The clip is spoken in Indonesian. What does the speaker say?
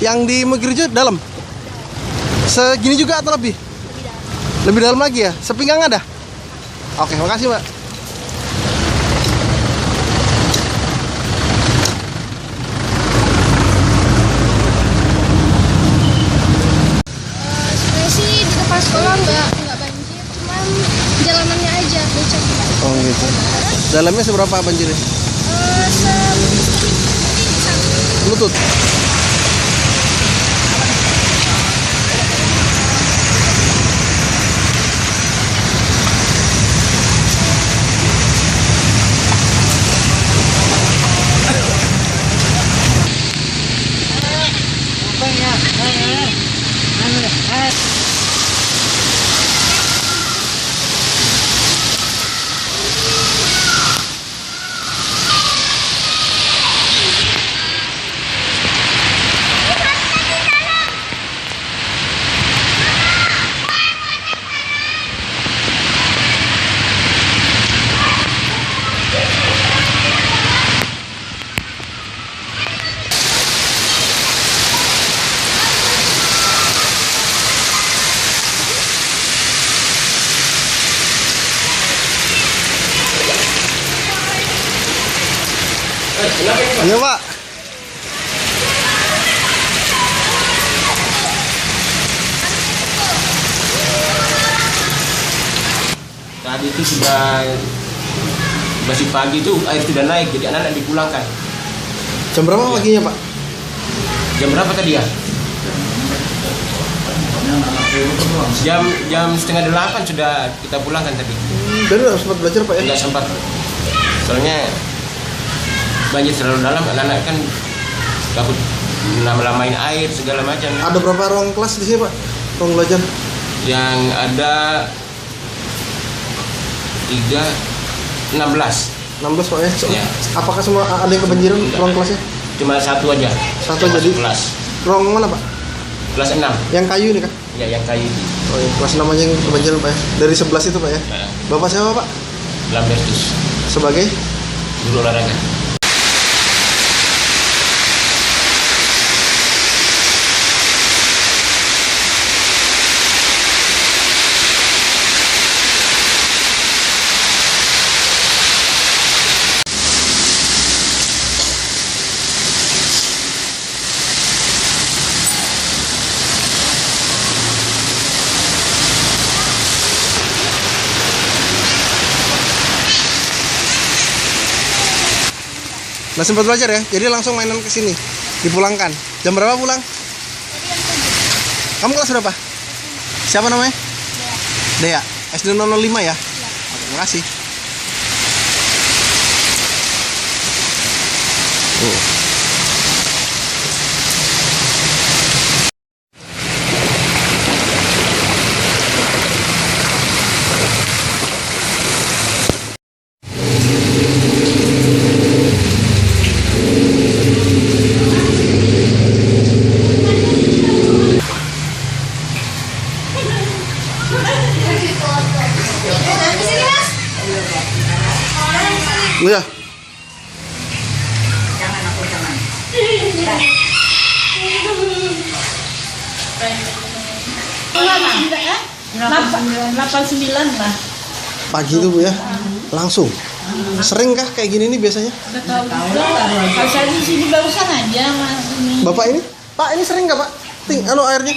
Yang di Megirjo dalam? Segini juga atau lebih? Lebih dalam lagi ya? Sepinggang ada? Oke, makasih Mbak. Sebenarnya sih di depan sekolah nggak banjir, cuman jalanannya aja becek. Oh gitu. Dalamnya seberapa banjirnya? Lutut. Ayo Pak. Tadi itu sudah masih pagi itu air sudah naik, jadi anak-anak dipulangkan. Jam berapa paginya Pak? Jam berapa tadi ya? Jam 7:30 sudah kita pulangkan tadi. Dari nggak sempat belajar Pak ya? Nggak sempat. Soalnya banjir terlalu dalam, anak-anak kan takut lama-lamain air segala macam. Ada berapa ruang kelas di sini Pak? Ruang belajar? Yang ada 16 Pak ya? Ya. Apakah semua ada yang kebanjiran ruang kelasnya? Cuma satu aja. Satu aja di kelas. ruang mana Pak? Kelas 6. Yang kayu ini kan? Ya, yang kayu. Oh iya, kelas namanya yang kebanjiran Pak ya? Dari 11 itu Pak ya? Nah, Bapak siapa Pak? Lambertus, Sebagai? guru olahraga. Nah sempat belajar ya, jadi langsung mainan ke sini, dipulangkan. Jam berapa pulang? Kamu kelas berapa? Siapa namanya? Dea. SD 005 ya? Oke, terima kasih. Ya. Delapan 89 lah. Pagi itu Bu ya? Langsung? Sering kah kayak gini nih biasanya? Udah tahu juga. Kalau saya di sini barusan aja mas ini. Bapak ini? Pak ini sering nggak Pak? Airnya?